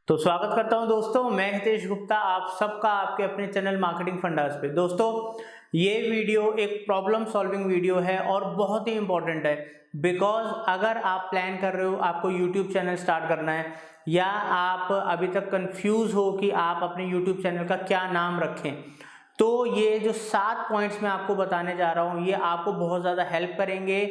तो स्वागत करता हूं दोस्तों, मैं हितेश गुप्ता, आप सबका आपके अपने चैनल मार्केटिंग फंडास पे। दोस्तों, ये वीडियो एक प्रॉब्लम सॉल्विंग वीडियो है और बहुत ही इंपॉर्टेंट है। बिकॉज अगर आप प्लान कर रहे हो आपको यूट्यूब चैनल स्टार्ट करना है, या आप अभी तक कंफ्यूज हो कि आप अपने यूट्यूब चैनल का क्या नाम रखें, तो ये जो 7 पॉइंट्स मैं आपको बताने जा रहा हूँ, ये आपको बहुत ज़्यादा हेल्प करेंगे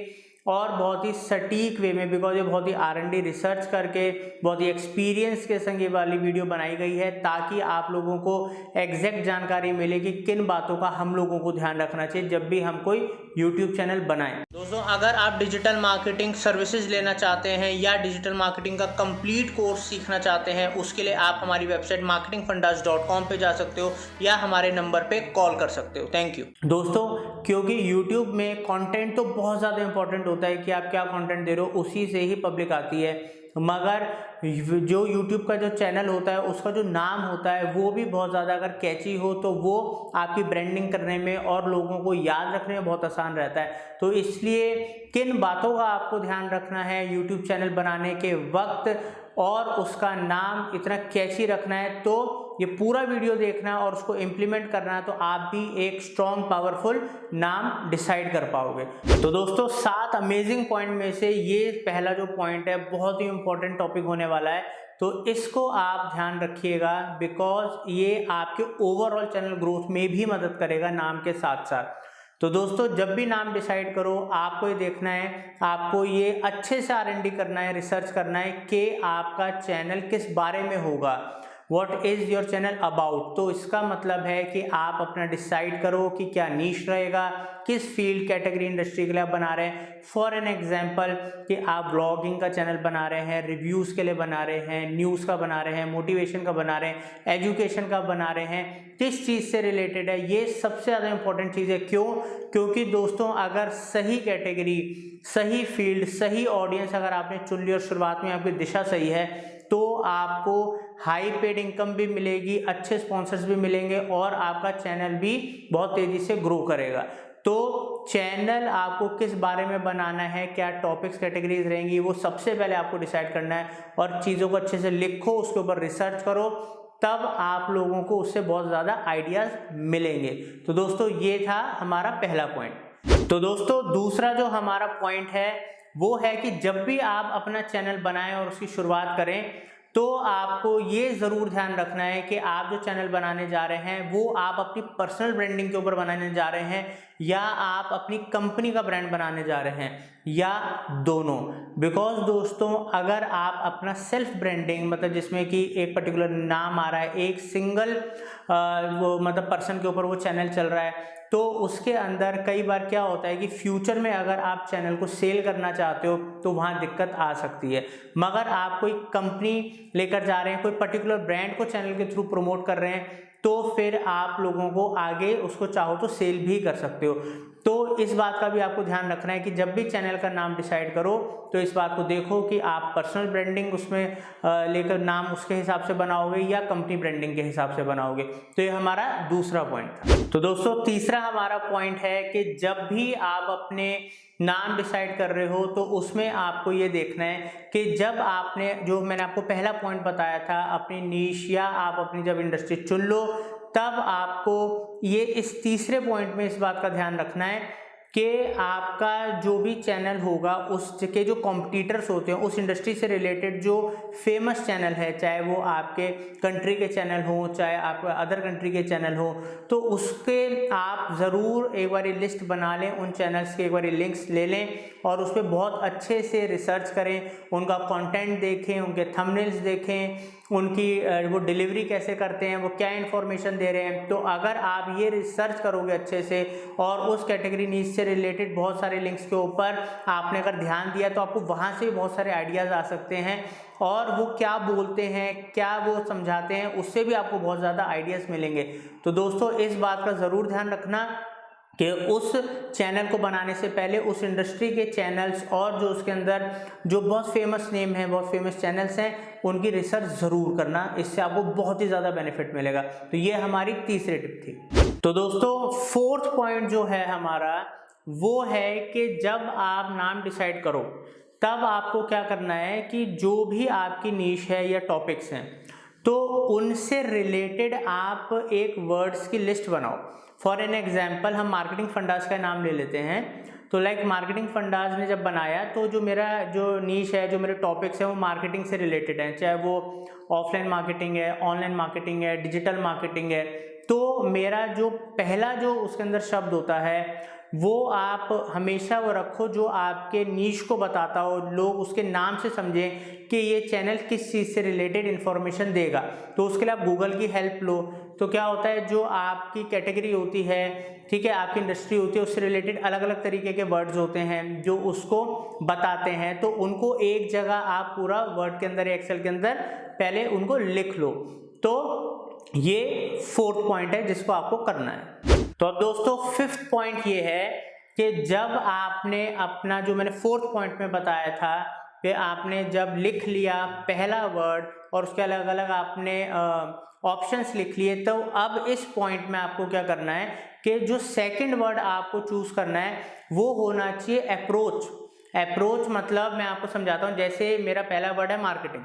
और बहुत ही सटीक वे में, बिकॉज ये बहुत ही R&D रिसर्च करके बहुत ही एक्सपीरियंस के संग ये वाली वीडियो बनाई गई है, ताकि आप लोगों को एग्जैक्ट जानकारी मिले कि किन बातों का हम लोगों को ध्यान रखना चाहिए जब भी हम कोई यूट्यूब चैनल बनाएं। दोस्तों, अगर आप डिजिटल मार्केटिंग सर्विसेज लेना चाहते हैं या डिजिटल मार्केटिंग का कंप्लीट कोर्स सीखना चाहते हैं, उसके लिए आप हमारी वेबसाइट marketingfundas.com पे जा सकते हो या हमारे नंबर पे कॉल कर सकते हो। Thank you. दोस्तों, क्योंकि यूट्यूब में कंटेंट तो बहुत ज़्यादा इंपॉर्टेंट होता है कि आप क्या कंटेंट दे रहे हो, उसी से ही पब्लिक आती है, मगर जो यूट्यूब का जो चैनल होता है उसका जो नाम होता है वो भी बहुत ज़्यादा अगर कैची हो तो वो आपकी ब्रांडिंग करने में और लोगों को याद रखने में बहुत आसान रहता है। तो इसलिए किन बातों का आपको ध्यान रखना है यूट्यूब चैनल बनाने के वक्त, और उसका नाम इतना कैची रखना है, तो ये पूरा वीडियो देखना है और उसको इम्प्लीमेंट करना है, तो आप भी एक स्ट्रॉन्ग पावरफुल नाम डिसाइड कर पाओगे। तो दोस्तों, 7 अमेजिंग पॉइंट में से ये पहला जो पॉइंट है बहुत ही इंपॉर्टेंट टॉपिक होने वाला है, तो इसको आप ध्यान रखिएगा, बिकॉज ये आपके ओवरऑल चैनल ग्रोथ में भी मदद करेगा नाम के साथ साथ। तो दोस्तों, जब भी नाम डिसाइड करो, आपको ये देखना है, आपको ये अच्छे से R&D करना है, रिसर्च करना है कि आपका चैनल किस बारे में होगा, what is your channel about. तो इसका मतलब है कि आप अपना डिसाइड करो कि क्या नीश रहेगा, किस फील्ड कैटेगरी इंडस्ट्री के लिए आप बना रहे हैं। फॉर एन एग्जांपल कि आप ब्लॉगिंग का चैनल बना रहे हैं, रिव्यूज़ के लिए बना रहे हैं, न्यूज़ का बना रहे हैं, मोटिवेशन का बना रहे हैं, एजुकेशन का बना रहे हैं, किस चीज़ से रिलेटेड है, ये सबसे ज़्यादा इंपॉर्टेंट चीज़ है। क्यों? क्योंकि दोस्तों, अगर सही कैटेगरी, सही फील्ड, सही ऑडियंस अगर आपने चुन ली और शुरुआत में आपकी दिशा सही है, तो आपको हाई पेड इनकम भी मिलेगी, अच्छे स्पॉन्सर्स भी मिलेंगे और आपका चैनल भी बहुत तेजी से ग्रो करेगा। तो चैनल आपको किस बारे में बनाना है, क्या टॉपिक्स कैटेगरीज रहेंगी, वो सबसे पहले आपको डिसाइड करना है और चीज़ों को अच्छे से लिखो, उसके ऊपर रिसर्च करो, तब आप लोगों को उससे बहुत ज़्यादा आइडियाज़ मिलेंगे। तो दोस्तों, ये था हमारा पहला पॉइंट। तो दोस्तों, दूसरा जो हमारा पॉइंट है वो है कि जब भी आप अपना चैनल बनाएं और उसकी शुरुआत करें, तो आपको ये ज़रूर ध्यान रखना है कि आप जो चैनल बनाने जा रहे हैं वो आप अपनी पर्सनल ब्रांडिंग के ऊपर बनाने जा रहे हैं, या आप अपनी कंपनी का ब्रांड बनाने जा रहे हैं, या दोनों। बिकॉज दोस्तों, अगर आप अपना सेल्फ ब्रांडिंग, मतलब जिसमें कि एक पर्टिकुलर नाम आ रहा है, एक सिंगल वो मतलब पर्सन के ऊपर वो चैनल चल रहा है, तो उसके अंदर कई बार क्या होता है कि फ्यूचर में अगर आप चैनल को सेल करना चाहते हो तो वहाँ दिक्कत आ सकती है। मगर आप कोई कंपनी लेकर जा रहे हैं, कोई पर्टिकुलर ब्रांड को चैनल के थ्रू प्रमोट कर रहे हैं, तो फिर आप लोगों को आगे उसको चाहो तो सेल भी कर सकते हो। तो इस बात का भी आपको ध्यान रखना है कि जब भी चैनल का नाम डिसाइड करो तो इस बात को देखो कि आप पर्सनल ब्रांडिंग उसमें लेकर नाम उसके हिसाब से बनाओगे या कंपनी ब्रांडिंग के हिसाब से बनाओगे। तो ये हमारा दूसरा पॉइंट था। तो दोस्तों, तीसरा हमारा पॉइंट है कि जब भी आप अपने नाम डिसाइड कर रहे हो तो उसमें आपको ये देखना है कि जब आपने, जो मैंने आपको पहला पॉइंट बताया था, अपनी नीश या आप अपनी जब इंडस्ट्री चुन लो, तब आपको ये इस तीसरे पॉइंट में इस बात का ध्यान रखना है कि आपका जो भी चैनल होगा उसके जो कॉम्पिटिटर्स होते हैं, उस इंडस्ट्री से रिलेटेड जो फेमस चैनल है, चाहे वो आपके कंट्री के चैनल हो, चाहे आप अदर कंट्री के चैनल हो, तो उसके आप ज़रूर एक बार लिस्ट बना लें, उन चैनल्स के एक बार लिंक्स ले लें और उस पर बहुत अच्छे से रिसर्च करें, उनका कंटेंट देखें, उनके थंबनेल्स देखें, उनकी वो डिलीवरी कैसे करते हैं, वो क्या इन्फॉर्मेशन दे रहे हैं। तो अगर आप ये रिसर्च करोगे अच्छे से और उस कैटेगरी नीच से रिलेटेड बहुत सारे लिंक्स के ऊपर आपने अगर ध्यान दिया, तो आपको वहाँ से बहुत सारे आइडियाज़ आ सकते हैं, और वो क्या बोलते हैं, क्या वो समझाते हैं, उससे भी आपको बहुत ज़्यादा आइडियाज़ मिलेंगे। तो दोस्तों, इस बात का ज़रूर ध्यान रखना कि उस चैनल को बनाने से पहले उस इंडस्ट्री के चैनल्स और जो उसके अंदर जो बहुत फेमस नेम है, बहुत फेमस चैनल्स हैं, उनकी रिसर्च ज़रूर करना, इससे आपको बहुत ही ज़्यादा बेनिफिट मिलेगा। तो ये हमारी तीसरी टिप थी। तो दोस्तों, फोर्थ पॉइंट जो है हमारा वो है कि जब आप नाम डिसाइड करो तब आपको क्या करना है कि जो भी आपकी नीश है या टॉपिक्स हैं, तो उनसे रिलेटेड आप एक वर्ड्स की लिस्ट बनाओ। फॉर एन एग्जाम्पल हम मार्केटिंग फंडास का नाम ले लेते हैं। तो लाइक मार्केटिंग फंडास ने जब बनाया तो जो मेरा जो नीश है, जो मेरे टॉपिक्स हैं वो मार्केटिंग से रिलेटेड हैं, चाहे वो ऑफलाइन मार्केटिंग है, ऑनलाइन मार्केटिंग है, डिजिटल मार्केटिंग है। तो मेरा जो पहला जो उसके अंदर शब्द होता है वो आप हमेशा वो रखो जो आपके नीश को बताता हो, लोग उसके नाम से समझें कि ये चैनल किस चीज़ से रिलेटेड इन्फॉर्मेशन देगा। तो उसके लिए आप गूगल की हेल्प लो। तो क्या होता है, जो आपकी कैटेगरी होती है, ठीक है, आपकी इंडस्ट्री होती है, उससे रिलेटेड अलग अलग तरीके के वर्ड्स होते हैं जो उसको बताते हैं। तो उनको एक जगह आप पूरा वर्ड के अंदर, एक्सेल के अंदर पहले उनको लिख लो। तो ये 4th पॉइंट है जिसको आपको करना है। तो अब दोस्तों 5th पॉइंट ये है कि जब आपने अपना, जो मैंने 4th पॉइंट में बताया था कि आपने जब लिख लिया पहला वर्ड और उसके अलग अलग आपने ऑप्शंस लिख लिए, तो अब इस पॉइंट में आपको क्या करना है कि जो सेकंड वर्ड आपको चूज करना है वो होना चाहिए अप्रोच। अप्रोच मतलब मैं आपको समझाता हूँ, जैसे मेरा पहला वर्ड है मार्केटिंग,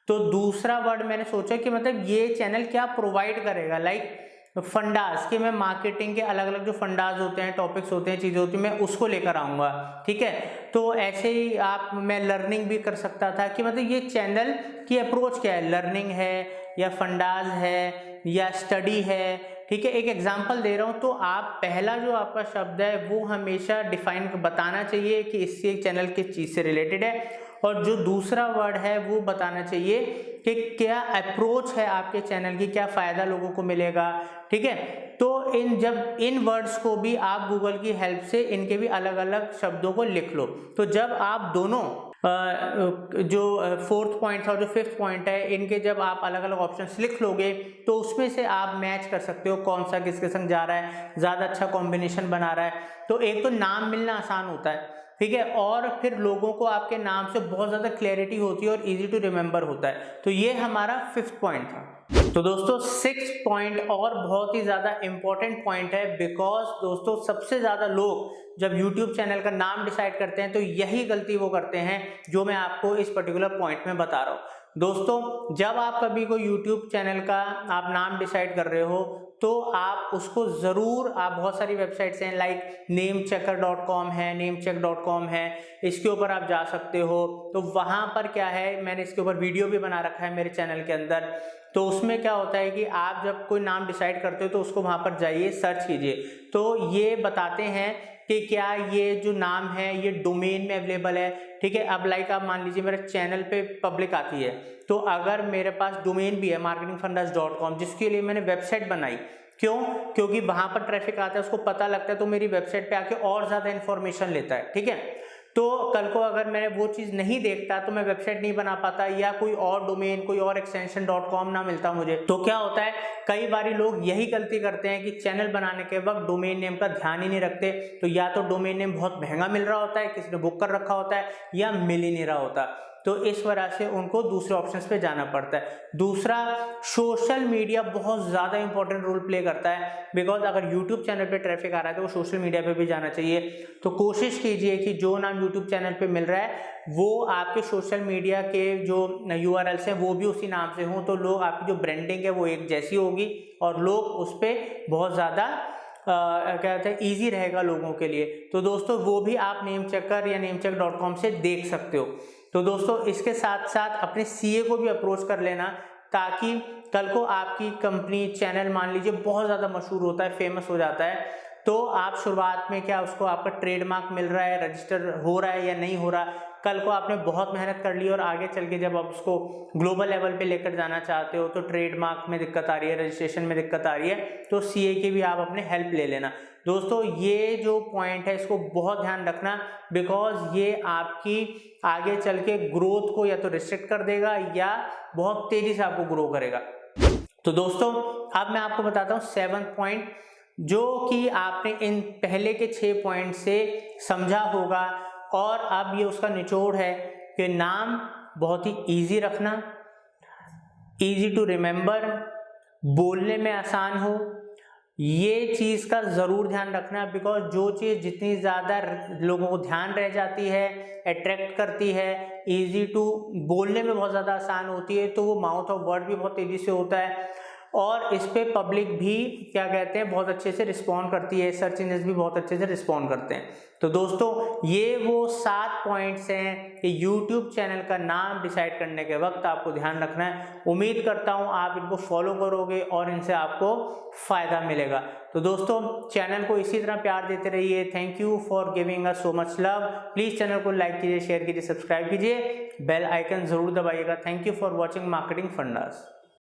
तो दूसरा वर्ड मैंने सोचा कि मतलब ये चैनल क्या प्रोवाइड करेगा, लाइक फंडास, कि मैं मार्केटिंग के अलग अलग जो फंडास होते हैं, टॉपिक्स होते हैं, चीज़ें होती हैं, मैं उसको लेकर आऊँगा, ठीक है। तो ऐसे ही आप, मैं लर्निंग भी कर सकता था कि मतलब ये चैनल की अप्रोच क्या है, लर्निंग है या फंडास है या स्टडी है, ठीक है। एक एग्जांपल दे रहा हूँ, तो आप पहला जो आपका शब्द है वो हमेशा डिफाइन बताना चाहिए कि इससे चैनल किस चीज़ से रिलेटेड है, और जो दूसरा वर्ड है वो बताना चाहिए कि क्या अप्रोच है आपके चैनल की, क्या फ़ायदा लोगों को मिलेगा, ठीक है। तो इन वर्ड्स को भी आप गूगल की हेल्प से इनके भी अलग अलग शब्दों को लिख लो। तो जब आप दोनों जो 4th पॉइंट था और जो 5th पॉइंट है, इनके जब आप अलग अलग ऑप्शंस लिख लोगे तो उसमें से आप मैच कर सकते हो कौन सा किसके संग जा रहा है, ज़्यादा अच्छा कॉम्बिनेशन बना रहा है। तो एक तो नाम मिलना आसान होता है, ठीक है, और फिर लोगों को आपके नाम से बहुत ज़्यादा क्लैरिटी होती है और इजी टू रिमेंबर होता है। तो ये हमारा 5th पॉइंट था। तो दोस्तों 6th पॉइंट और बहुत ही ज़्यादा इंपॉर्टेंट पॉइंट है, बिकॉज दोस्तों सबसे ज़्यादा लोग जब YouTube चैनल का नाम डिसाइड करते हैं तो यही गलती वो करते हैं जो मैं आपको इस पर्टिकुलर पॉइंट में बता रहा हूँ। दोस्तों जब आप कभी कोई YouTube चैनल का आप नाम डिसाइड कर रहे हो तो आप उसको ज़रूर, आप बहुत सारी वेबसाइट्स हैं लाइक namechecker.com है, namecheck.com है, इसके ऊपर आप जा सकते हो। तो वहाँ पर क्या है, मैंने इसके ऊपर वीडियो भी बना रखा है मेरे चैनल के अंदर। तो उसमें क्या होता है कि आप जब कोई नाम डिसाइड करते हो तो उसको वहाँ पर जाइए, सर्च कीजिए, तो ये बताते हैं कि क्या ये जो नाम है ये डोमेन में अवेलेबल है, ठीक है। अब लाइक आप मान लीजिए मेरे चैनल पे पब्लिक आती है, तो अगर मेरे पास डोमेन भी है marketingfundas.com, जिसके लिए मैंने वेबसाइट बनाई, क्यों, क्योंकि वहां पर ट्रैफिक आता है, उसको पता लगता है, तो मेरी वेबसाइट पे आके और ज्यादा इन्फॉर्मेशन लेता है, ठीक है। तो कल को अगर मैं वो चीज़ नहीं देखता तो मैं वेबसाइट नहीं बना पाता, या कोई और डोमेन, कोई और एक्सटेंशन .com ना मिलता मुझे। तो क्या होता है, कई बारी लोग यही गलती करते हैं कि चैनल बनाने के वक्त डोमेन नेम का ध्यान ही नहीं रखते। तो या तो डोमेन नेम बहुत महंगा मिल रहा होता है, किसी ने बुक कर रखा होता है, या मिल ही नहीं रहा होता, तो इस वजह से उनको दूसरे ऑप्शंस पे जाना पड़ता है। दूसरा, सोशल मीडिया बहुत ज़्यादा इंपॉर्टेंट रोल प्ले करता है, बिकॉज अगर यूट्यूब चैनल पे ट्रैफिक आ रहा है तो वो सोशल मीडिया पे भी जाना चाहिए। तो कोशिश कीजिए कि जो नाम यूट्यूब चैनल पे मिल रहा है वो आपके सोशल मीडिया के जो URLs हैं वो भी उसी नाम से हों, तो लोग, आपकी जो ब्रांडिंग है वो एक जैसी होगी और लोग उस पर बहुत ज़्यादा क्या कहते हैं, ईजी रहेगा लोगों के लिए। तो दोस्तों वो भी आप नेमचेकर या namecheck.com से देख सकते हो। तो दोस्तों इसके साथ साथ अपने CA को भी अप्रोच कर लेना, ताकि कल को आपकी कंपनी, चैनल मान लीजिए बहुत ज़्यादा मशहूर होता है, फेमस हो जाता है, तो आप शुरुआत में क्या, उसको आपका ट्रेडमार्क मिल रहा है, रजिस्टर हो रहा है या नहीं हो रहा, कल को आपने बहुत मेहनत कर ली और आगे चल के जब आप उसको ग्लोबल लेवल पे लेकर जाना चाहते हो तो ट्रेडमार्क में दिक्कत आ रही है, रजिस्ट्रेशन में दिक्कत आ रही है, तो CA की भी आप अपने हेल्प ले लेना। दोस्तों ये जो पॉइंट है इसको बहुत ध्यान रखना, बिकॉज ये आपकी आगे चल के ग्रोथ को या तो रिस्ट्रिक्ट कर देगा या बहुत तेजी से आपको ग्रो करेगा। तो दोस्तों अब मैं आपको बताता हूँ 7th पॉइंट, जो कि आपने इन पहले के 6 पॉइंट से समझा होगा, और अब ये उसका निचोड़ है कि नाम बहुत ही इजी रखना, इजी टू रिमेंबर, बोलने में आसान हो, ये चीज़ का ज़रूर ध्यान रखना, बिकॉज जो चीज़ जितनी ज़्यादा लोगों को ध्यान रह जाती है, अट्रैक्ट करती है, इजी टू बोलने में बहुत ज़्यादा आसान होती है, तो वो माउथ ऑफ वर्ड भी बहुत तेज़ी से होता है और इस पे पब्लिक भी क्या कहते हैं बहुत अच्छे से रिस्पॉन्ड करती है, सर्च इंजन भी बहुत अच्छे से रिस्पॉन्ड करते हैं। तो दोस्तों ये वो 7 पॉइंट्स हैं कि यूट्यूब चैनल का नाम डिसाइड करने के वक्त आपको ध्यान रखना है। उम्मीद करता हूँ आप इनको फॉलो करोगे और इनसे आपको फ़ायदा मिलेगा। तो दोस्तों चैनल को इसी तरह प्यार देते रहिए। Thank you for giving us so much love. Please channel को लाइक कीजिए, शेयर कीजिए, सब्सक्राइब कीजिए, बेल आइकन ज़रूर दबाइएगा। Thank you for watching marketing fundas.